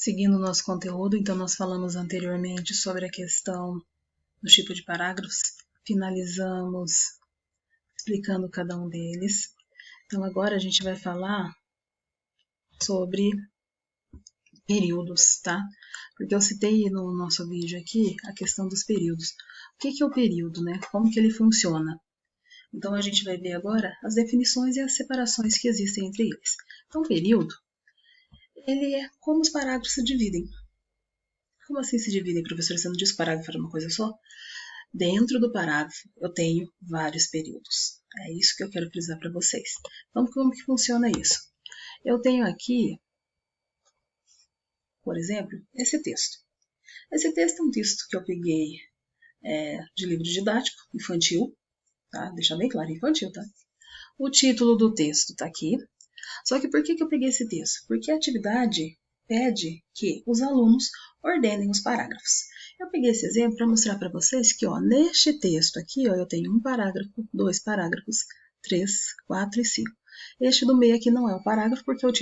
Seguindo o nosso conteúdo, então nós falamos anteriormente sobre a questão do tipo de parágrafos, finalizamos explicando cada um deles. Então agora a gente vai falar sobre períodos, tá? Porque eu citei no nosso vídeo aqui a questão dos períodos. O que é o período, né? Como que ele funciona? Então a gente vai ver agora as definições e as separações que existem entre eles. Então o período, ele é como os parágrafos se dividem. Como assim se dividem, professor? Você não diz que o parágrafo era uma coisa só? Dentro do parágrafo, eu tenho vários períodos. É isso que eu quero frisar para vocês. Então, como que funciona isso? Eu tenho aqui, por exemplo, esse texto. Esse texto é um texto que eu peguei de livro didático, infantil, tá? Deixar bem claro, infantil, tá? O título do texto está aqui. Só que por que eu peguei esse texto? Porque a atividade pede que os alunos ordenem os parágrafos. Eu peguei esse exemplo para mostrar para vocês que, ó, neste texto aqui, ó, eu tenho um parágrafo, dois parágrafos, 3, 4 e 5. Este do meio aqui não é o parágrafo porque é o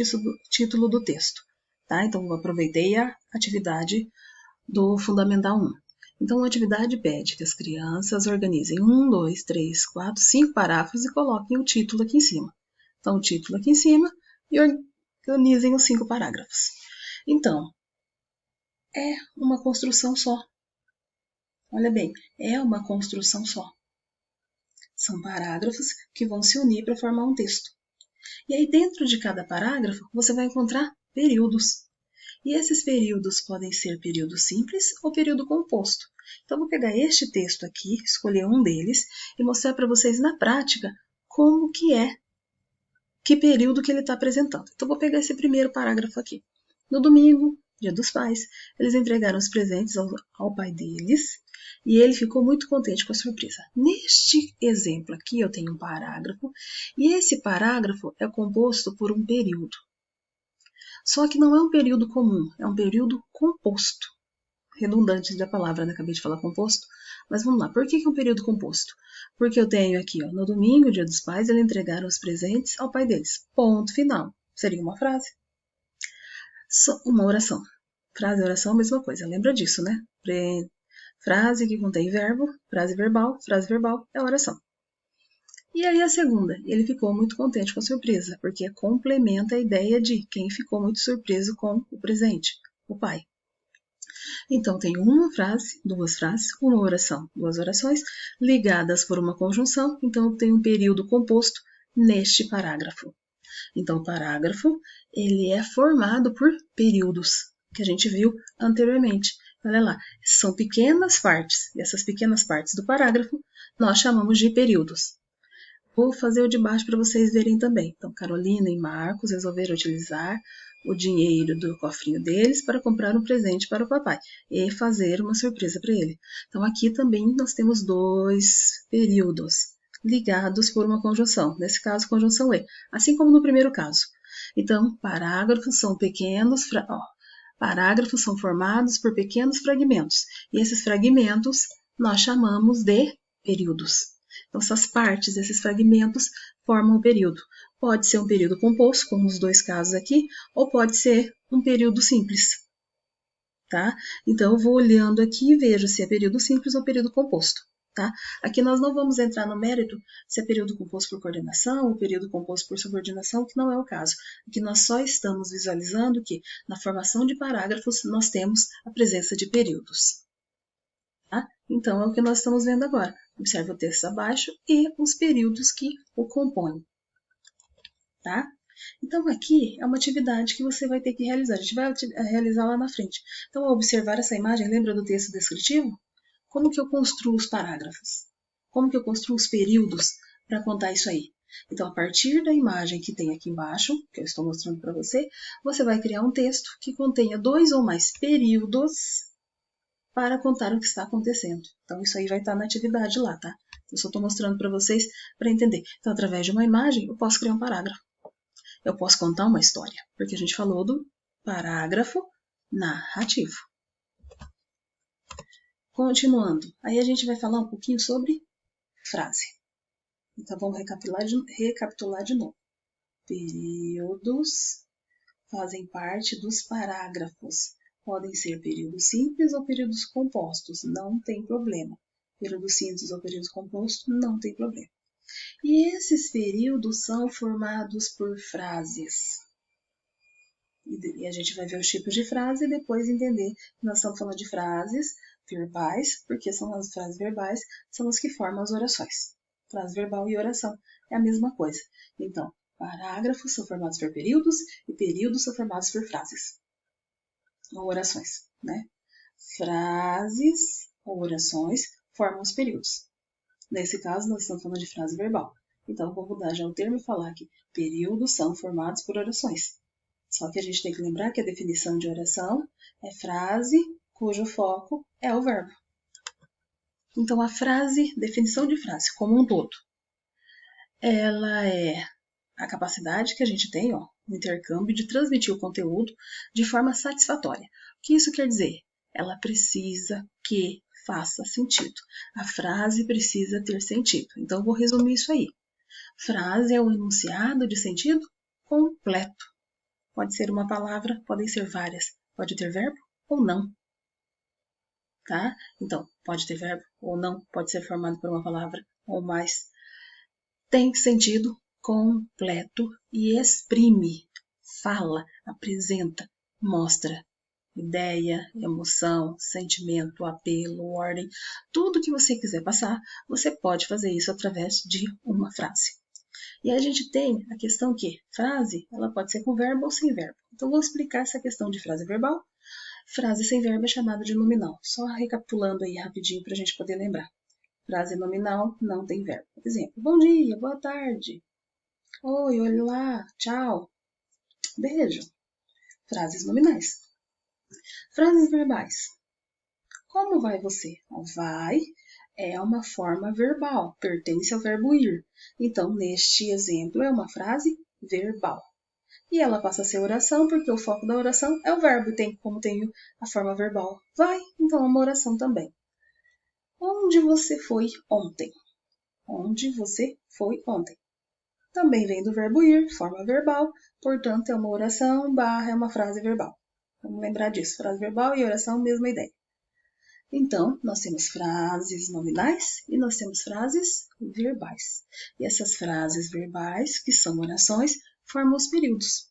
título do texto, tá? Então, eu aproveitei a atividade do Fundamental 1. Então, a atividade pede que as crianças organizem 1, 2, 3, 4, 5 parágrafos e coloquem o título aqui em cima. Então, o título aqui em cima e organizem os 5 parágrafos. Então, é uma construção só. Olha bem, é uma construção só. São parágrafos que vão se unir para formar um texto. E aí, dentro de cada parágrafo, você vai encontrar períodos. E esses períodos podem ser período simples ou período composto. Então, eu vou pegar este texto aqui, escolher um deles e mostrar para vocês na prática como que é, que período que ele está apresentando. Então, vou pegar esse primeiro parágrafo aqui. No domingo, dia dos pais, eles entregaram os presentes ao pai deles e ele ficou muito contente com a surpresa. Neste exemplo aqui, eu tenho um parágrafo e esse parágrafo é composto por um período. Só que não é um período comum, é um período composto. Redundante da palavra, né? Acabei de falar composto. Mas vamos lá, por que é um período composto? Porque eu tenho aqui, ó, no domingo, dia dos pais, eles entregaram os presentes ao pai deles. Ponto final. Seria uma frase. Uma oração. Frase e oração, mesma coisa. Lembra disso, né? Frase que contém verbo, frase verbal é oração. E aí a segunda, ele ficou muito contente com a surpresa, porque complementa a ideia de quem ficou muito surpreso com o presente, o pai. Então, tem uma frase, duas frases, uma oração, duas orações, ligadas por uma conjunção, então tem um período composto neste parágrafo. Então, o parágrafo, ele é formado por períodos, que a gente viu anteriormente. Olha lá, são pequenas partes, e essas pequenas partes do parágrafo nós chamamos de períodos. Vou fazer o de baixo para vocês verem também. Então, Carolina e Marcos resolveram utilizar o dinheiro do cofrinho deles para comprar um presente para o papai e fazer uma surpresa para ele. Então, aqui também nós temos dois períodos ligados por uma conjunção. Nesse caso, conjunção E, assim como no primeiro caso. Então, parágrafos são parágrafos são formados por pequenos fragmentos. E esses fragmentos nós chamamos de períodos. Então, essas partes, esses fragmentos, formam um período. Pode ser um período composto, como nos dois casos aqui, ou pode ser um período simples. Tá? Então, eu vou olhando aqui e vejo se é período simples ou período composto. Tá? Aqui nós não vamos entrar no mérito se é período composto por coordenação ou período composto por subordinação, que não é o caso. Aqui nós só estamos visualizando que na formação de parágrafos nós temos a presença de períodos. Tá? Então, é o que nós estamos vendo agora. Observe o texto abaixo e os períodos que o compõem. Tá? Então, aqui é uma atividade que você vai ter que realizar. A gente vai realizar lá na frente. Então, ao observar essa imagem, lembra do texto descritivo? Como que eu construo os parágrafos? Como que eu construo os períodos para contar isso aí? Então, a partir da imagem que tem aqui embaixo, que eu estou mostrando para você, você vai criar um texto que contenha 2 ou mais períodos para contar o que está acontecendo. Então, isso aí vai estar na atividade lá, tá? Eu só estou mostrando para vocês para entender. Então, através de uma imagem, eu posso criar um parágrafo. Eu posso contar uma história, porque a gente falou do parágrafo narrativo. Continuando, aí a gente vai falar um pouquinho sobre frase. Então, vamos recapitular de novo. Períodos, fazem parte dos parágrafos. Podem ser períodos simples ou períodos compostos, não tem problema. Período simples ou período composto, não tem problema. E esses períodos são formados por frases. E a gente vai ver os tipos de frase e depois entender que nós estamos falando de frases verbais, porque são as frases verbais, são as que formam as orações. Frase verbal e oração é a mesma coisa. Então, parágrafos são formados por períodos e períodos são formados por frases ou orações, né? Frases ou orações formam os períodos. Nesse caso, nós estamos falando de frase verbal. Então, eu vou mudar já o termo e falar que períodos são formados por orações. Só que a gente tem que lembrar que a definição de oração é frase cujo foco é o verbo. Então, a frase, definição de frase como um todo, ela é a capacidade que a gente tem, o intercâmbio de transmitir o conteúdo de forma satisfatória. O que isso quer dizer? Ela precisa que faça sentido. A frase precisa ter sentido. Então, eu vou resumir isso aí. Frase é um enunciado de sentido completo. Pode ser uma palavra, podem ser várias. Pode ter verbo ou não. Tá? Então, pode ter verbo ou não. Pode ser formado por uma palavra ou mais. Tem sentido completo e exprime, fala, apresenta, mostra ideia, emoção, sentimento, apelo, ordem, tudo que você quiser passar, você pode fazer isso através de uma frase. E a gente tem a questão que frase, ela pode ser com verbo ou sem verbo. Então, vou explicar essa questão de frase verbal. Frase sem verbo é chamada de nominal. Só recapitulando aí rapidinho para a gente poder lembrar. Frase nominal não tem verbo. Exemplo, bom dia, boa tarde. Oi, olá, tchau. Beijo. Frases nominais. Frases verbais. Como vai você? Vai é uma forma verbal, pertence ao verbo ir. Então, neste exemplo, é uma frase verbal. E ela passa a ser oração porque o foco da oração é o verbo. E como tem a forma verbal vai, então é uma oração também. Onde você foi ontem? Onde você foi ontem? Também vem do verbo ir, forma verbal, portanto é uma oração barra é uma frase verbal. Vamos lembrar disso, frase verbal e oração, mesma ideia. Então, nós temos frases nominais e nós temos frases verbais. E essas frases verbais, que são orações, formam os períodos.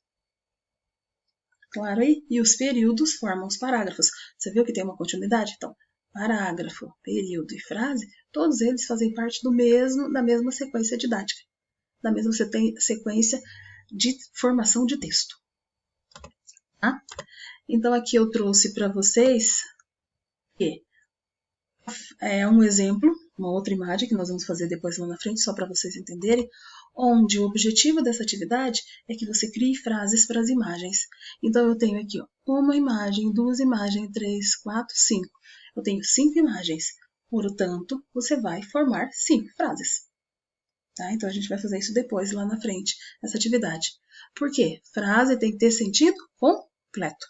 Claro aí? E os períodos formam os parágrafos. Você viu que tem uma continuidade? Então, parágrafo, período e frase, todos eles fazem parte da mesma sequência didática, da mesma sequência de formação de texto. Tá? Então, aqui eu trouxe para vocês que é um exemplo, uma outra imagem que nós vamos fazer depois lá na frente, só para vocês entenderem, onde o objetivo dessa atividade é que você crie frases para as imagens. Então, eu tenho aqui uma imagem, duas imagens, 3, 4, 5. Eu tenho 5 imagens, portanto, você vai formar 5 frases. Tá? Então, a gente vai fazer isso depois, lá na frente, essa atividade. Por quê? Frase tem que ter sentido completo.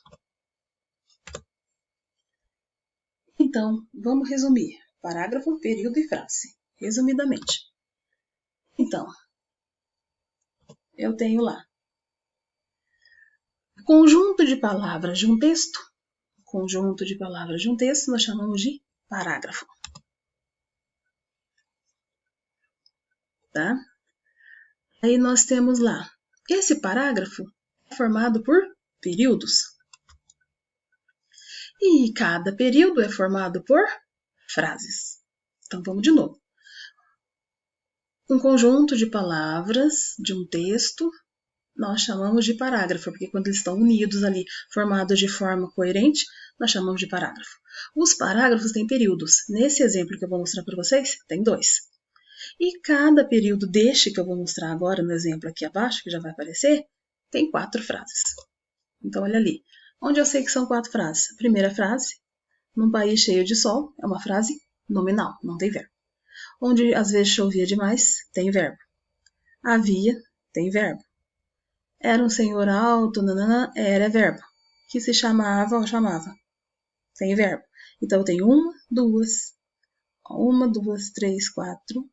Então, vamos resumir. Parágrafo, período e frase. Resumidamente. Então, eu tenho lá conjunto de palavras de um texto. Conjunto de palavras de um texto nós chamamos de parágrafo. Tá? Aí nós temos lá. Esse parágrafo é formado por períodos. E cada período é formado por frases. Então, vamos de novo. Um conjunto de palavras de um texto nós chamamos de parágrafo, porque quando eles estão unidos ali, formados de forma coerente, nós chamamos de parágrafo. Os parágrafos têm períodos. Nesse exemplo que eu vou mostrar para vocês, tem 2. E cada período deste que eu vou mostrar agora, no exemplo aqui abaixo, que já vai aparecer, tem 4 frases. Então, olha ali. Onde eu sei que são 4 frases? A primeira frase, num país cheio de sol, é uma frase nominal, não tem verbo. Onde às vezes chovia demais, tem verbo. Havia, tem verbo. Era um senhor alto, nanana, era verbo. Que se chamava ou chamava. Tem verbo. Então, eu tenho 1, 2, 3, 4,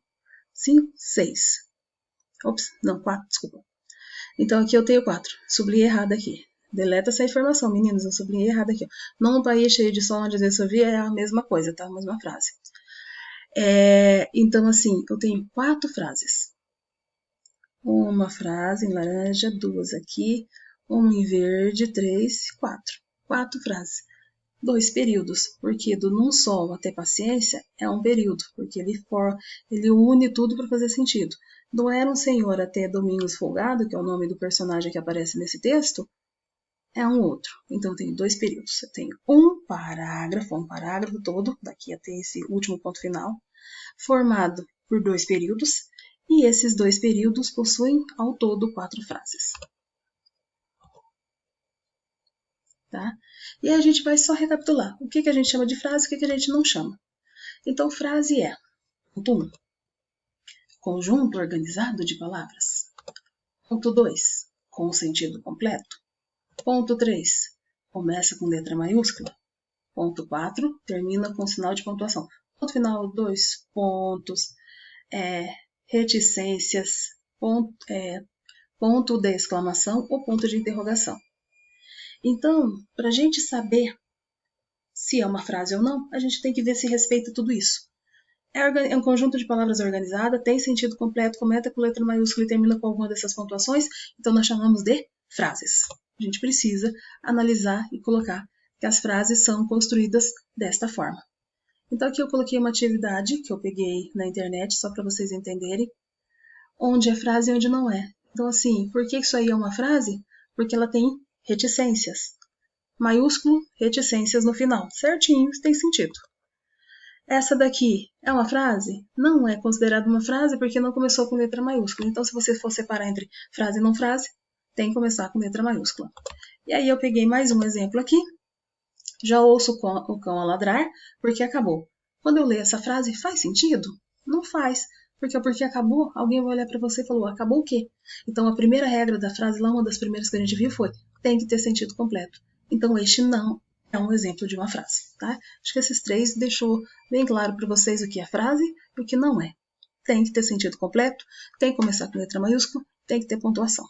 5, 6. Ops, não, 4, desculpa. Então, aqui eu tenho 4. Sublinhei errado aqui. deleta essa informação, meninos, eu sublinhei errado aqui. Ó. Num país cheio de sol onde Deus sorvia é a mesma coisa, tá? A mesma frase. Então, assim, eu tenho 4 frases. Uma frase em laranja, 2 aqui, uma em verde, 3, 4. 4 frases. 2 períodos, porque do num sol até paciência é um período, porque ele une tudo para fazer sentido. Do era um senhor até Domingos Folgado, que é o nome do personagem que aparece nesse texto, é um outro. Então, eu tenho 2 períodos. Eu tenho um parágrafo todo, daqui até esse último ponto final, formado por 2 períodos, e esses 2 períodos possuem, ao todo, 4 frases. Tá? E aí a gente vai só recapitular. O que a gente chama de frase e o que a gente não chama. Então, frase é, ponto 1, conjunto organizado de palavras. Ponto 2, com sentido completo. Ponto 3, começa com letra maiúscula. Ponto 4, termina com sinal de pontuação. Ponto final, 2 pontos, reticências, ponto de exclamação ou ponto de interrogação. Então, para a gente saber se é uma frase ou não, a gente tem que ver se respeita tudo isso. É um conjunto de palavras organizada, tem sentido completo, começa com letra maiúscula e termina com alguma dessas pontuações, então nós chamamos de frases. A gente precisa analisar e colocar que as frases são construídas desta forma. Então aqui eu coloquei uma atividade que eu peguei na internet, só para vocês entenderem, onde é frase e onde não é. Então assim, por que isso aí é uma frase? Porque ela tem reticências. Maiúsculo, reticências no final. Certinho, isso tem sentido. Essa daqui é uma frase? Não é considerada uma frase porque não começou com letra maiúscula. Então, se você for separar entre frase e não frase, tem que começar com letra maiúscula. E aí eu peguei mais um exemplo aqui. Já ouço o cão a ladrar porque acabou. Quando eu leio essa frase, faz sentido? Não faz. Porque acabou, alguém vai olhar para você e falou, acabou o quê? Então, a primeira regra da frase, lá uma das primeiras que a gente viu foi, tem que ter sentido completo. Então, este não é um exemplo de uma frase, tá? Acho que esses 3 deixou bem claro para vocês o que é frase e o que não é. Tem que ter sentido completo, tem que começar com letra maiúscula, tem que ter pontuação.